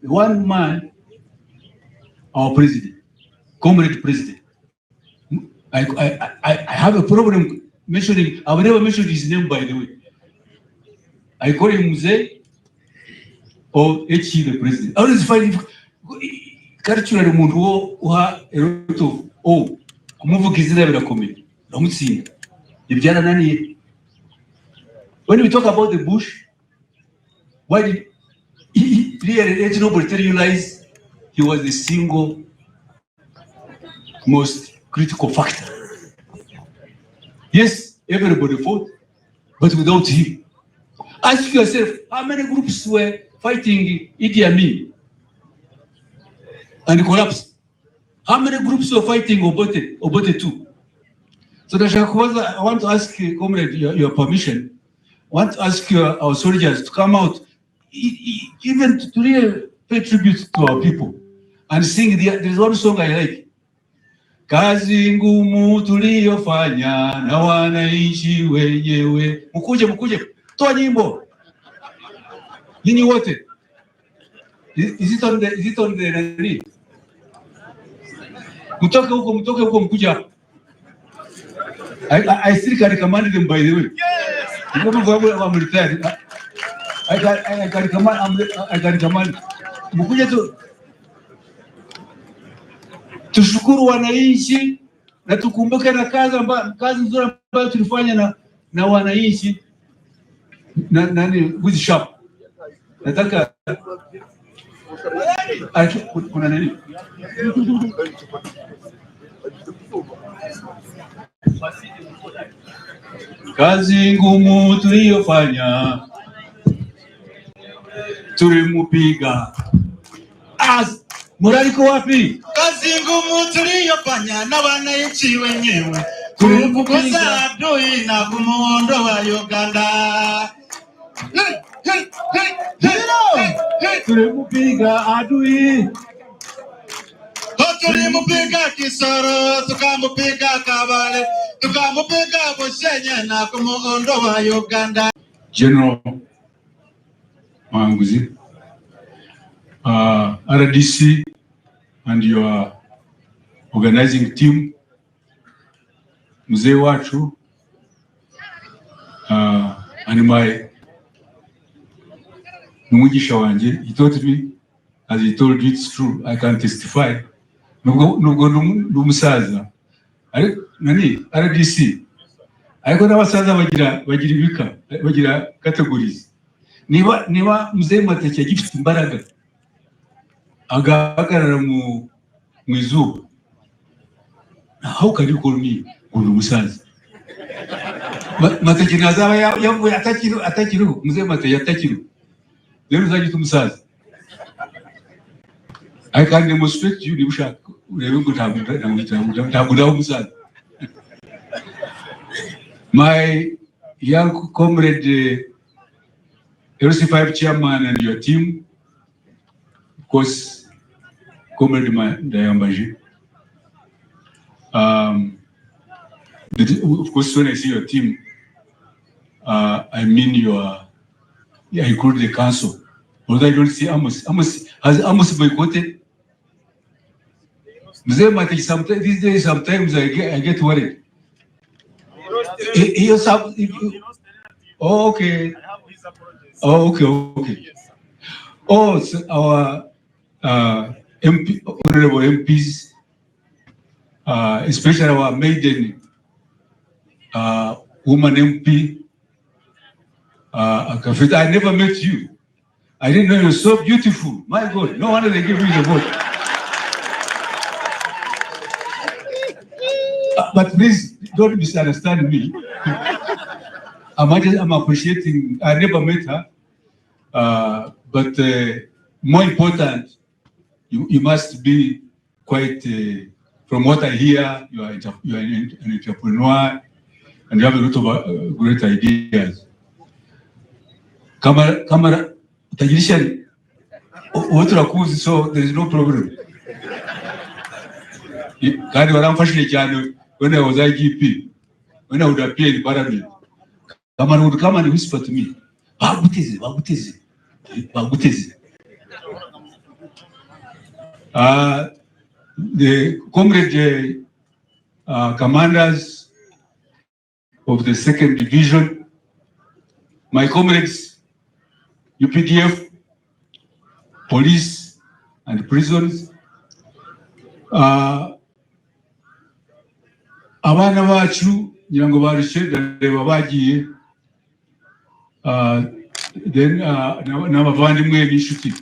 one man, our president, comrade president. I have a problem mentioning, I will never mention his name, by the way. I call him Mzee or H. the president. I always find culturally Mundu uha a lot of Kumuvu Kizina Verakomi. Ramutsi. When we talk about the bush, why did he really nobody tell you lies? He was the single most critical factor. Yes, everybody fought, but without him. Ask yourself, how many groups were fighting Idi Amin and collapsed? How many groups were fighting Obote too? So I want to ask, comrade, your permission. I want to ask our soldiers to come out, even to really pay tribute to our people and sing. There's one song I like. Kazi ngumu tuliyofanya na wananchi wenyewe. Mkuje. Toa nyimbo. Ninyi wote. Is it on the nani? Mtoke huko mkuja. I still can recommend them, by the way. Yes. I'm retired. I can recommend. Mkuje tu. Tushukuru wananchi na tukumbuke na kazi nzuri ambayo tulifanya na wananchi nani with sharp. Nataka kuna nani? Kazi ngumu tuliyofanya tulimupiga. Muraliko wapi? Kazi ngumu tuliyofanya na wananchi wenyewe kumfukuza adui na kumuondoa Uganda. Tulimupiga adui. Tulimupiga Kisoro, tukamupiga Kabale, tukamupiga Bushenye na kumuondoa Uganda. General Manguzi, RDC and your organizing team, Mzee Wachu, and my Mugisha Wanje, he told me, as he told you, it's true, I can testify. Nugo Lumusaza, Nani, RDC. I got our Saza Vajirika, Vajira categories. Niwa Mzee Matecha gift Baraga. Agakara Muizu. How can you call me Gulumusaz? Matachinaza, Yamu Atachiru, Mzee Mataya Tachiru. There is a little Musaz. I can demonstrate you, Libusha. My young comrade, LC5 chairman and your team, of course, comrade Dayambaji. Of course, when I say your team, I mean I include the council. Although I don't see Amos. Has Amos boycotted? These days, sometimes I get worried. Okay. Okay. Oh, so our MP, honorable MPs, especially our maiden woman MP, I never met you. I didn't know you were so beautiful. My God, no wonder they give me the vote. But please don't misunderstand me. I'm appreciating. I never met her, but more important, you must be quite. From what I hear, you are an entrepreneur, and you have a lot of great ideas. Camera, Tajirishari, so there is no problem. When I was IGP, when I would appear in Parliament, someone would come and whisper to me, Bagutezi. The comrade commanders of the 2nd Division, my comrades, UPDF, police and prisons, abana bacu ngira ngo barishe ndareba bagiye, then n'abavandimwe n'inshuti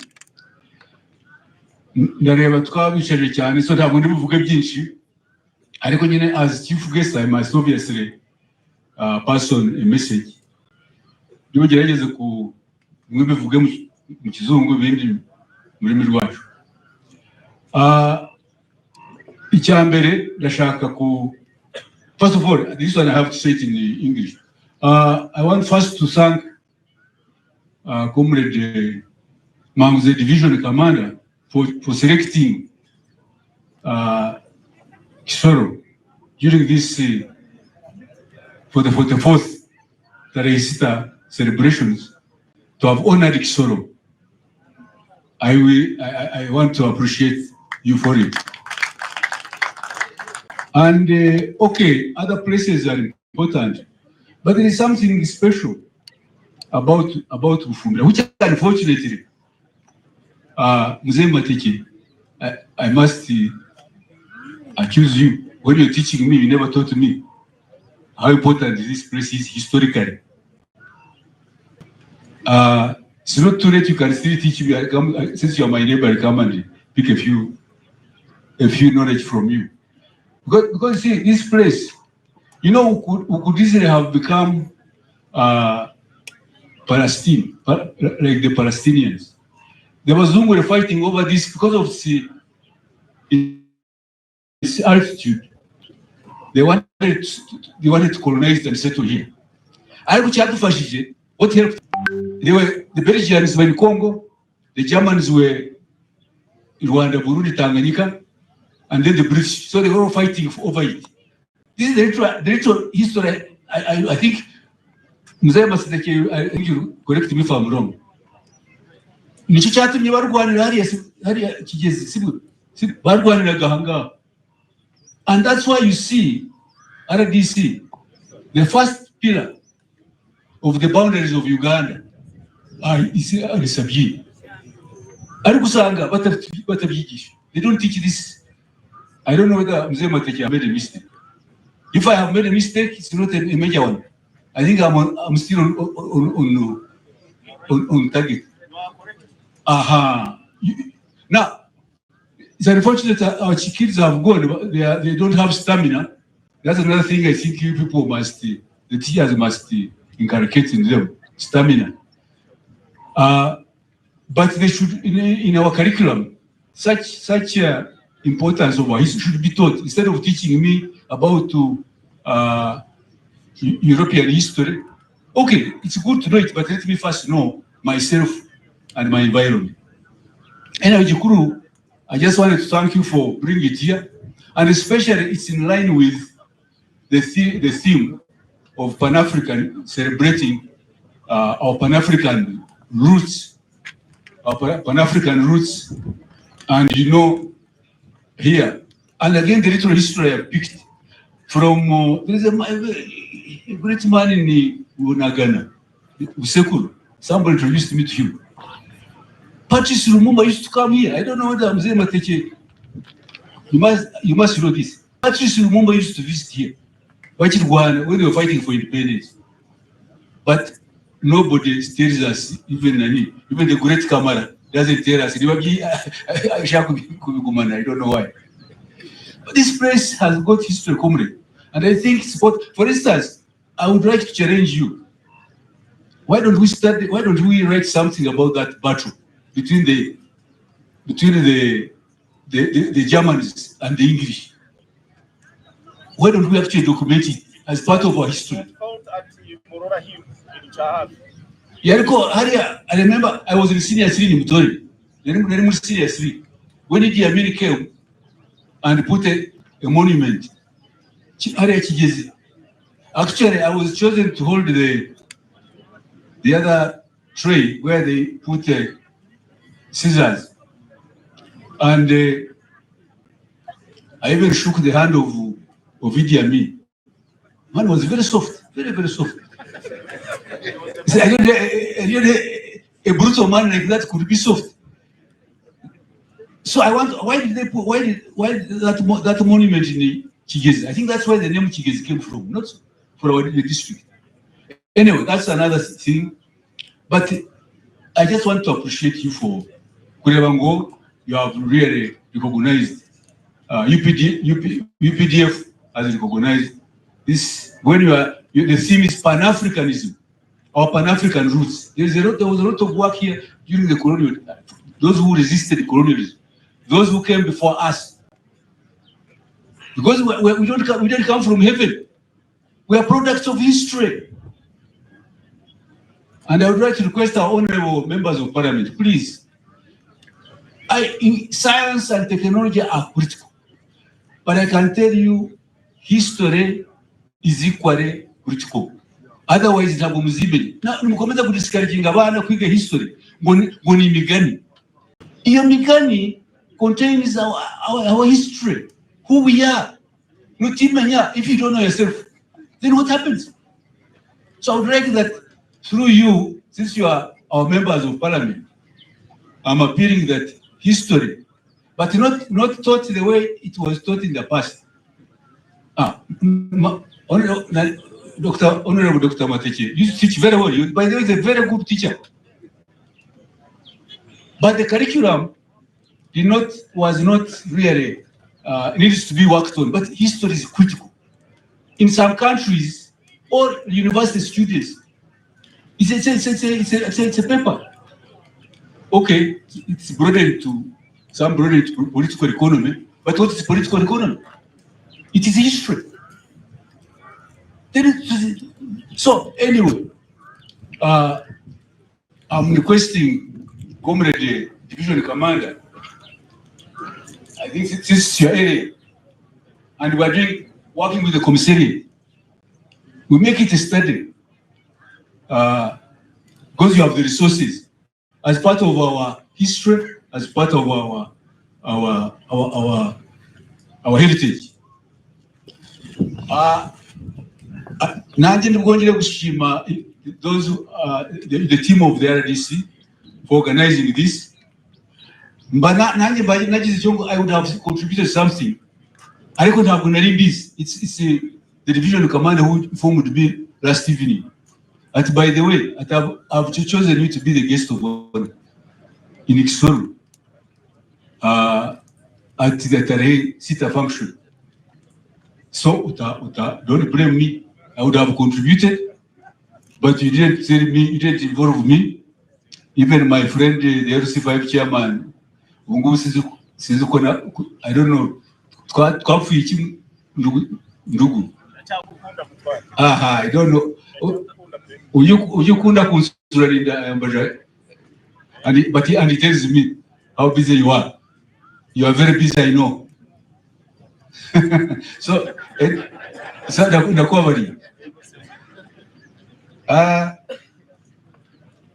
ndareba twabicaje cyane, so ntabwo ndibuvuge byinshi, ariko nyine as chief guest I must obviously pass on a message. Niba gerageze ku mwibivuge mu kizungu ibindi muri rwacu. Icyambere ndashaka ku, first of all, this one I have to say it in English. I want first to thank Comrade the Division Commander for selecting Kisoro during this for the 44th Tareisita celebrations to have honored Kisoro. I want to appreciate you for it. And okay, other places are important, but there is something special about Ufumira, which unfortunately, Mzee, I must accuse you. When you're teaching me, you never taught me how important this place is historically. It's not too late. You can still teach me. Since you're my neighbor, I come and pick a few knowledge from you. Because see, this place, you know, we could easily have become Palestine, like the Palestinians. The Muslims were fighting over this because of its altitude. They wanted to colonize and settle here. What helped? The Belgians were in Congo, the Germans were in Rwanda, Burundi, Tanganyika, and then the British. So they were all fighting over it. This is the literal history. I think, I think you correct me if I'm wrong. And that's why you see RDC, the first pillar of the boundaries of Uganda, is Sabine. They don't teach this. I don't know whether Mzee made a mistake. If I have made a mistake, it's not a major one. I think I'm still on target. Now, it's unfortunate that our kids have gone. They don't have stamina. That's another thing I think you people must, the teachers must inculcate in them, stamina. But they should, in our curriculum, such importance of our history should be taught. Instead of teaching me about European history, okay, it's good to know it, but let me first know myself and my environment. Anyway, Jukuru, I just wanted to thank you for bringing it here, and especially it's in line with the theme of Pan-African, celebrating our Pan-African roots, and you know, here, and again the little history I picked from, there is a great man in Unagana, Usekuru. Somebody introduced me to him. Patrice Lumumba used to come here. I don't know whether Mzee Mateche, you must know this. Patrice Lumumba used to visit here, when they were fighting for independence. But nobody tells us, even the great Kamara doesn't tell us. I don't know why. But this place has got history, comrade. And I think, for instance, I would like to challenge you. Why don't we write something about that battle between the Germans and the English? Why don't we actually document it as part of our history? I remember I was in senior 3 in Mutori. Senior 3. When Idi Amin came and put a monument, actually I was chosen to hold the other tray where they put scissors. And I even shook the hand of Idi Amin. Man was very soft, very, very soft. I don't know, a brutal man like that could be soft. So I want, why did that monument in the Kigezi? I think that's where the name Kigezi came from, not for the district. Anyway, that's another thing. But I just want to appreciate you for Kurebango. You have really recognized UPDF has recognized this. When the theme is Pan-Africanism, or Pan-African roots. There was a lot of work here during the colonial, those who resisted colonialism, those who came before us. Because we don't come from heaven. We are products of history. And I would like to request our honorable members of parliament, please. Science and technology are critical. But I can tell you, history is equally critical. Otherwise, ntabwo muzimenya. Mukomeza kudiscouraginga abana kwiga history. Ngo ni imigani. Iyo migani contains our history, who we are. Nutimenya, if you don't know yourself, then what happens? So I would like that through you, since you are our members of parliament, I'm appealing that history, but not taught the way it was taught in the past. Honorable Dr. Mateche, you teach very well. You, by the way, is a very good teacher. But the curriculum was not really needs to be worked on. But history is critical. In some countries, all university students, it's a paper. Okay, it's broadened to political economy. But what is political economy? It is history. So anyway, I'm requesting Comrade Division Commander. I think this is your area, and we are working with the commissariat. We make it a study because you have the resources as part of our history, as part of our heritage. Nanjye ndibwongere gushima those the team of the RDC for organizing this. Nanjye nagize icyo I would have contributed something. Ariko ntabwo nari mbizi. It's the division commander who informed me last evening. And by the way, I've chosen you to be the guest of honor in Ikisoro at the Tarehe Sita function. So don't blame me. I would have contributed, but you didn't tell me, you didn't involve me. Even my friend, the RC5 chairman, I don't know, I don't know. Ujukunda kunsura linda mbaja. And he tells me how busy you are. You are very busy, I know. So ndakuwa bari.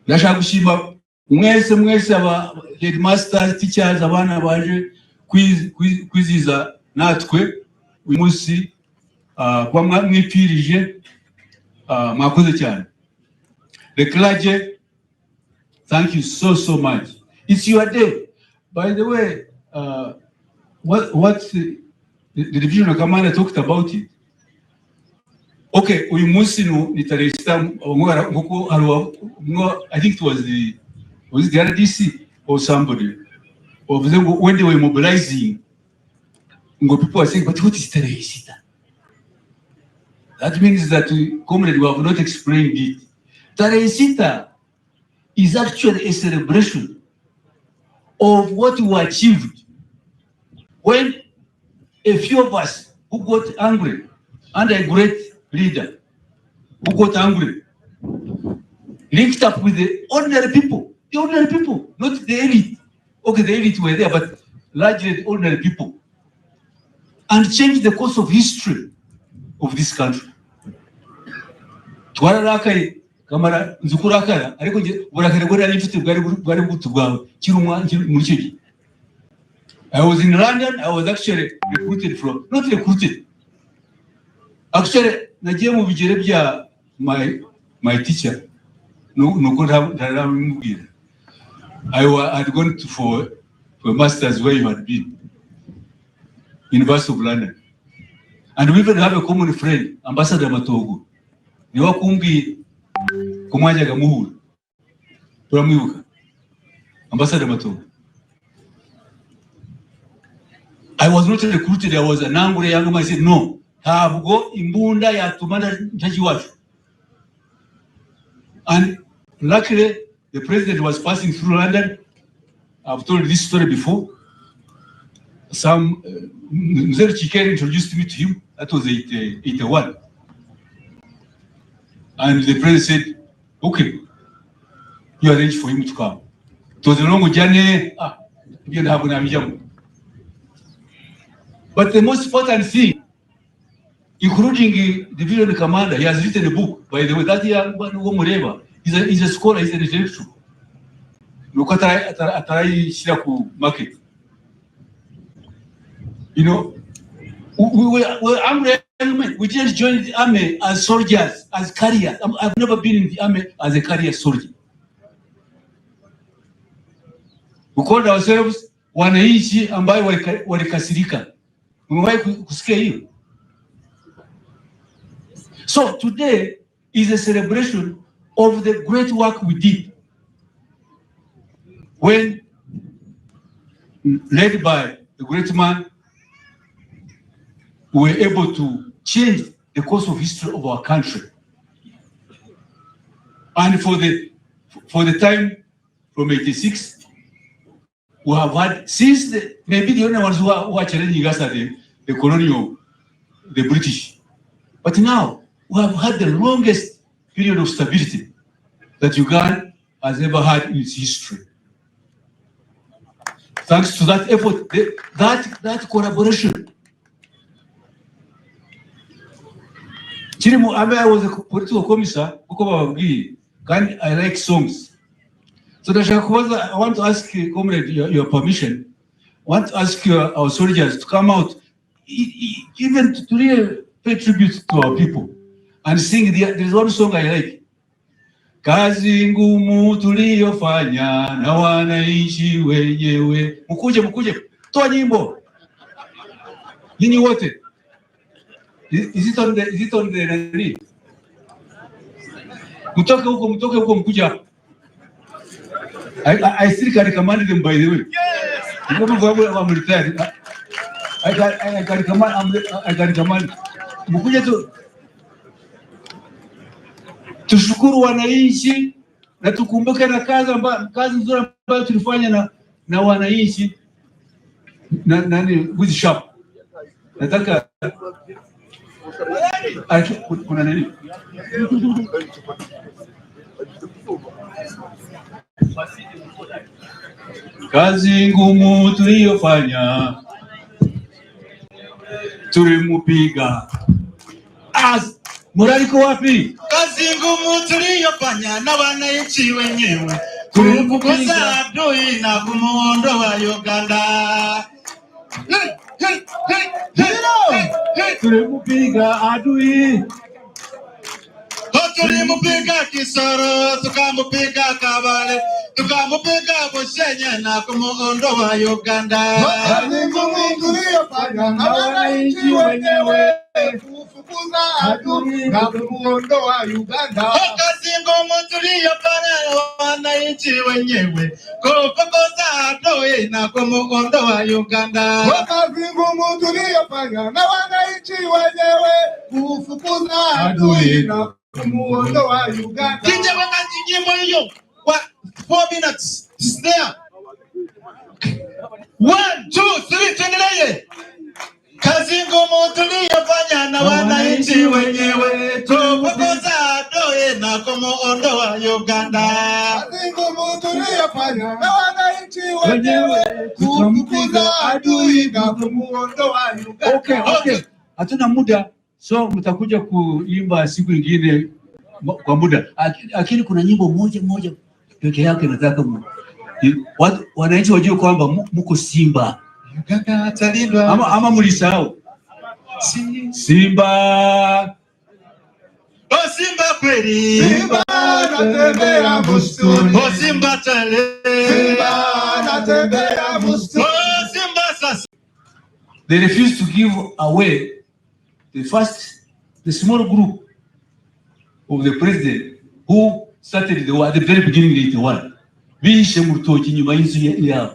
Ndashaka gushima mwese aba headmasters, teachers, abana baje kwiziza natwe uyu munsi kwa mwipirije mwakoze cyane. The clergy, thank you so much. It's your day. By the way, what the division commander talked about it. Okay, uyu munsi ni Tarehe Sita nkuko I think it was the RDC or somebody of them when they were mobilizing. People are saying, but what is Tarehe Sita? That means that comrade, we have not explained it. Tarehe Sita is actually a celebration of what we achieved when a few of us who got angry and a great leader who got angry linked up with the ordinary people, not the elite. Okay, the elite were there, but largely the ordinary people, and changed the course of history of this country. Twararakaye kamara nzukurakara ariko burakare bwo ari mfite bwari butu bwawe kirumwa muri cyo gihe. I was in London. I was actually recruited from, not recruited. Actually, nagiye mu bigere bya my teacher. No, I had gone for a master's where you had been, University of London, and we even have a common friend, Ambassador Matogo. Ni wakumbi kumwaja gamuhuru. Turamwibuka. Ambassador Matogo. I was not recruited. I was an angry young man. I said, no, ntabwo imbunda yatumana ntaji wacu. And luckily, the president was passing through London. I've told this story before. Some Mzee Chikere introduced me to him. That was 81. And the president said, okay, you arrange for him to come. It was a long journey. But the most important thing, including the division commander, he has written a book, by the way. That he's a scholar, he's an intellectual. Market. You know, we were armed men. We didn't join the army as soldiers, as carriers. I've never been in the army as a carrier soldier. We called ourselves wananchi ambao walikasirika. Umewahi kusikia hiyo? So today is a celebration of the great work we did when, led by the great man, we were able to change the course of history of our country. And for the time from 86, we have had, since maybe the only ones who are challenging us are the colonial, the British. But now, we have had the longest period of stability that Uganda has ever had in its history. Thanks to that effort, that collaboration. I was a political commissar, and I like songs. So I want to ask, comrade, your permission. I want to ask our soldiers to come out, even to really pay tribute to our people and sing. There's one song I like. Kazi ngumu tuliyofanya na wananchi wenyewe. Mkuje. Toa nyimbo. Ninyi wote. Is it on the nani? Mtoke huko mkuja. I still can recommend them, by the way. Yes. I'm retired. I can recommend. Mkuja tu. Tushukuru wananchi na tukumbuke na kazi nzuri ambayo tulifanya na wananchi na nani with shop. Nataka kuna nani? Kazi ngumu tuliyofanya tulimupiga. Muraliko wapi? Kazi ngumu tuliyofanya na wananchi wenyewe kumfukuza adui na kumuondoa Uganda. Tulimupiga adui. Tulimupiga Kisoro, tukamupiga Kabale, tukamupiga Bushenye na kumuondoa Uganda. Kazi ngumu tuliyofanya na wananchi wenyewe kufukuza adui na kumuondoa Uganda. Kazi ngumu tuliyofanya na wananchi wenyewe kufukuza adui na kumuondoa Uganda. Kazi ngumu tuliyofanya na wananchi wenyewe kufukuza adui na kumuondoa Uganda. Kija wakati nyimbo hiyo kwa 4 minutes. It's there. 1, 2, 3, tuendelee. Kazi ngumu tuliyofanya na wananchi wenyewe kufukuza adui na kumuondoa Uganda. Kazi ngumu tuliyofanya na wananchi wenyewe kufukuza adui na kumuondoa Uganda. Okay. Hatuna muda, so mtakuja kuimba siku nyingine kwa muda. Lakini kuna nyimbo moja peke yake nataka wananchi wajue kwamba mko Simba. Ama mulisahau. Simba. Oh Simba kweli. Simba anatembea msituni. Oh Simba tale. Simba anatembea msituni. Oh Simba sasa. They refused to give away the small group of the president who started the war at the very beginning of the war. Bishe mu rutoki nyuma y'inzu yabo.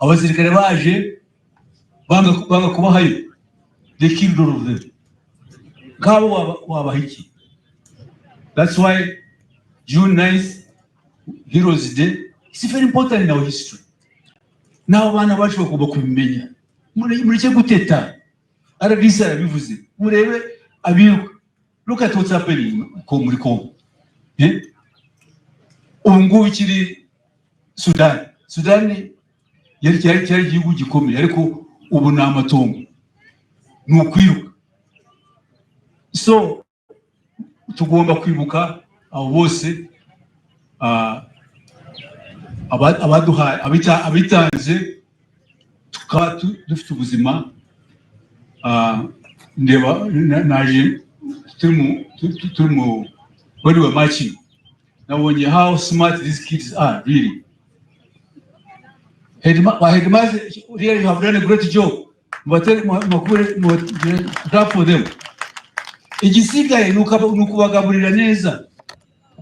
Abasirikare baje banga kubahayo. They killed all of them. Kabo wabahiki. That's why June 9th, Heroes Day, is very important in our history. Now bana bacu bagomba kubimenya. Mureke guteta. Arabisa arabivuze. Murebe abiruka. Look at what's happening muri Congo. Ngubu kiri Sudan. Sudan yari igihugu gikomeye ariko ubu ni amatongo. Ni ukwiruka. So tugomba kwibuka abo bose abaduhaye abitanze tukaba dufite ubuzima. Ndeba naje turi mu when we were marching. Nabonye how smart these kids are really. Headmaster really have done a great job. But clap for them. Igisigaye nukubagaburira neza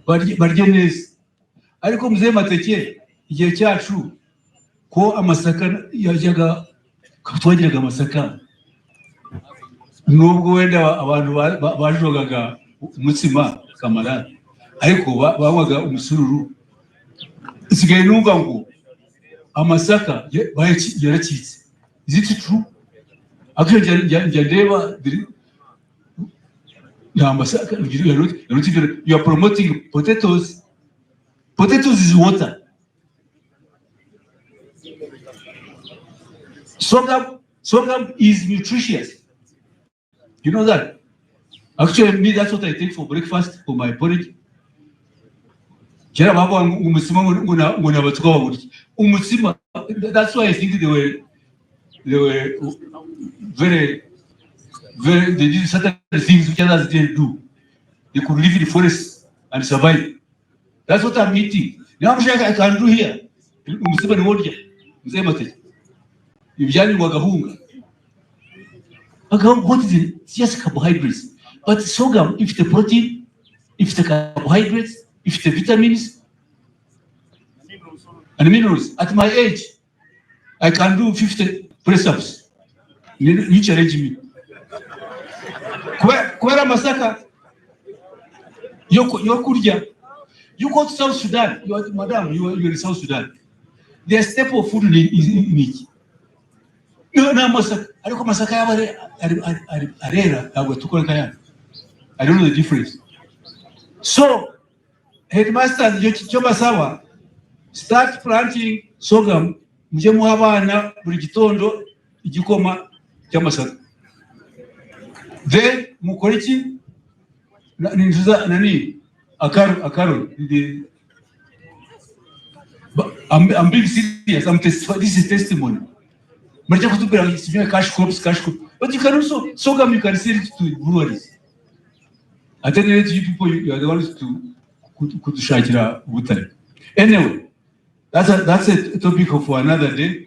barye neza. Ariko Mzee Mateke igihe cyacu ko amasaka yajyaga twagiraga amasaka nubwo wenda abantu bajogaga umutsima kamara ariko banywaga umusururu. Isigaye numva ngo amasaka yarakitse. Is it true? Actually, Jandeva, you are promoting potatoes. Potatoes is water. Sorghum is nutritious. You know that? Actually, me, that's what I take for breakfast, for my porridge. That's why I think they were very, they did certain things which others didn't do. They could live in the forest and survive. That's what I'm eating. Now I can do here. What is it? It's just carbohydrates. But sorghum, if the protein, if the carbohydrates, if the vitamins and minerals, at my age, I can do 50 press-ups. You challenge me. Kwera masaka, yokurja. You go to South Sudan, madam, you are in South Sudan. Their staple food is meat. No, masaka. I don't know masaka arera. I don't know the difference. So, headmaster, Jobasawa, start planting sorghum. Muje muhabana buri gitondo igikoma cy'amasaka. Then mukoriki ninjuza nani akaro I'm being serious. This is testimony. But you can cash crops. But you can also sorghum, you can sell it to breweries. I tell you people, you are the ones to shajira butare. Anyway, that's a topic for another day.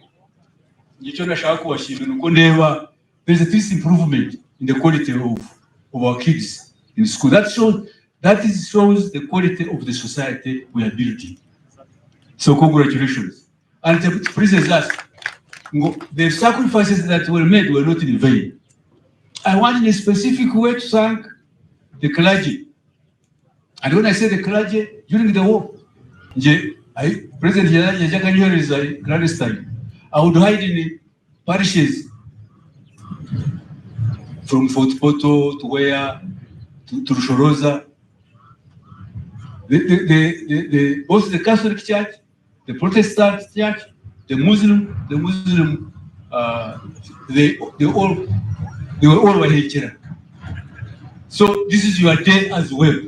There's at least improvement in the quality of our kids in school. That shows the quality of the society we are building. So congratulations. And the president asked, the sacrifices that were made were not in vain. I want in a specific way to thank the clergy. And when I say the clergy, during the war, President Yajakanyuer is a clandestine. I would hide in the parishes from Fort Poto to where to Rushoroza. Both the Catholic Church, the Protestant Church, the Muslim, they were all here. So this is your day as well.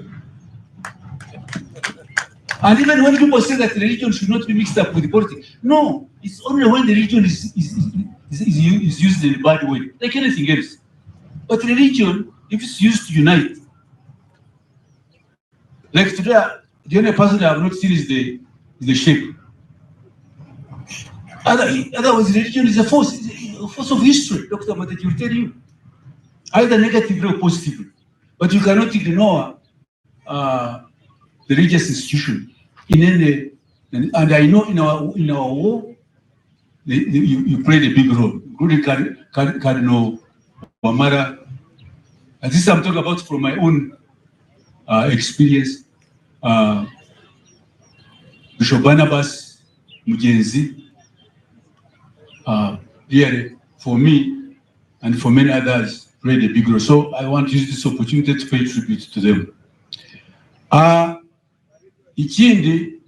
And even when people say that religion should not be mixed up with politics, no, it's only when the religion is is used in a bad way, like anything else. But religion, if it's used to unite, like today, the only person I have not seen is the sheikh. Otherwise, religion is a force of history. Dr. Matej will tell you, either negatively or positively. But you cannot ignore the religious institution in any. And I know in our war, you played a big role, including Cardinal Wamara. And this I'm talking about from my own experience. Bishop Barnabas Mugenzi, really, for me and for many others, played a big role. So I want to use this opportunity to pay tribute to them. Ikindi,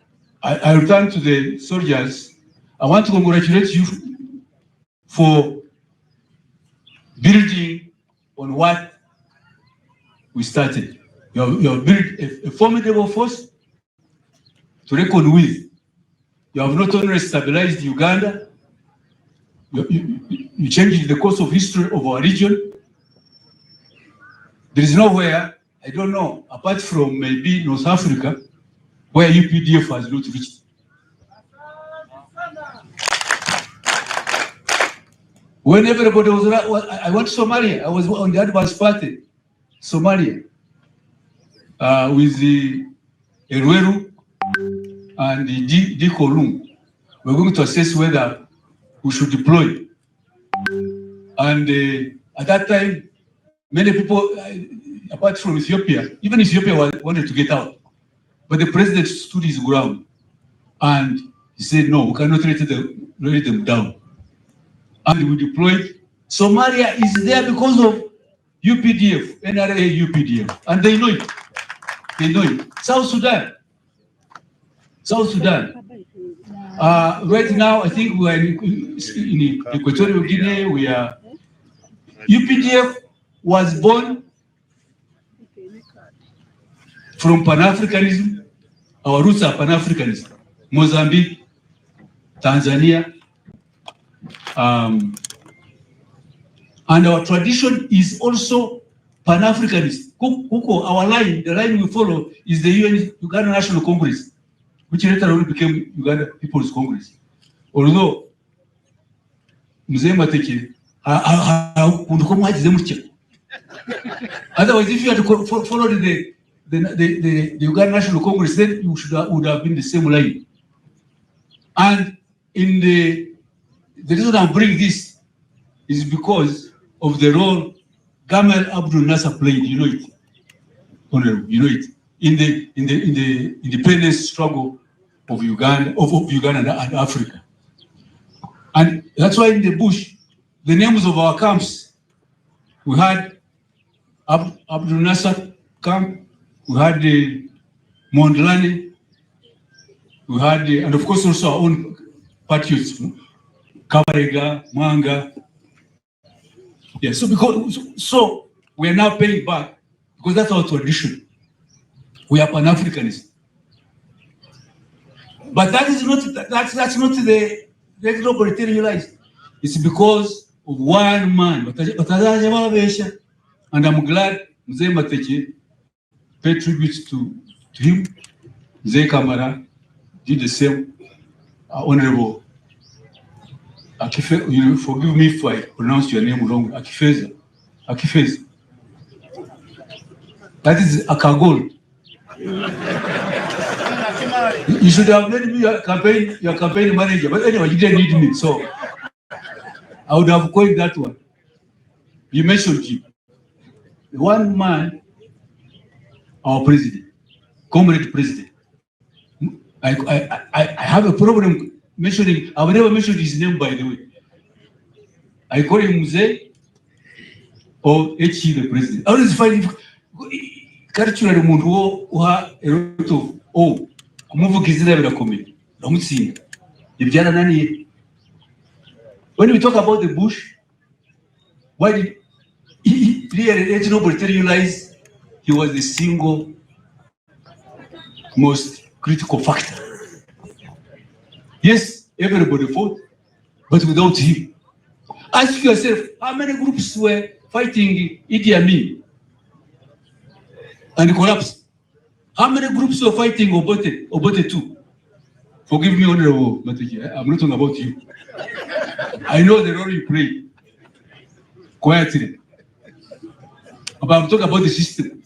I return to the soldiers. I want to congratulate you for building on what we started. You have built a formidable force to reckon with. You have not only stabilized Uganda, you changed the course of history of our region. There is nowhere, I don't know, apart from maybe North Africa, where UPDF has not reached. When everybody was, I went to Somalia. I was on the advance party, Somalia, with the Erweru and the Dikolum. We're going to assess whether we should deploy. And at that time, many people, apart from Ethiopia, even Ethiopia wanted to get out. But the president stood his ground and he said, no, we cannot let them down. And we deployed. Somalia is there because of UPDF, NRA UPDF. And they know it. They know it. South Sudan. Right now, I think we are in Equatorial Guinea. We are. UPDF was born from Pan-Africanism. Our roots are Pan-Africanism. Mozambique, Tanzania. And our tradition is also Pan-Africanist. Our line, the line we follow is the Uganda National Congress, which later on became Uganda People's Congress. Although, otherwise, if you had followed the Uganda National Congress, then you would have been the same line. And in the reason I'm bringing this is because of the role Gamal Abdul Nasser played, you know it, Honorable, you know it, in the independence struggle of Uganda, and Africa. And that's why in the bush, the names of our camps, we had Abdul Nasser camp, we had the Mondlane, we had and of course also our own patriots, Kabarega, Manga. Yeah, so we are now paying back because that's our tradition. We are Pan-Africanists. But that's not the global realized. It's because of one man. And I'm glad Mzee Mateke paid tribute to him. Mzee Kamara did the same. Honorable Akife, you forgive me if I pronounce your name wrong. Akifeza. That is Akagol. You should have made me your campaign manager. But anyway, you didn't need me, so I would have called that one. You mentioned him. One man, our president, comrade president. I have a problem mentioning, I will never mention his name, by the way. I call him Mzee or H.E. the president. I always find him culturally who have a lot of when we talk about the bush, why did he nobody tell you lies? He was the single most critical factor. Yes, everybody fought, but without him. Ask yourself, how many groups were fighting Idi Amin and collapsed? How many groups were fighting Obote too? Forgive me, Honorable Matiki, I'm not talking about you. I know the role you play quietly. But I'm talking about the system.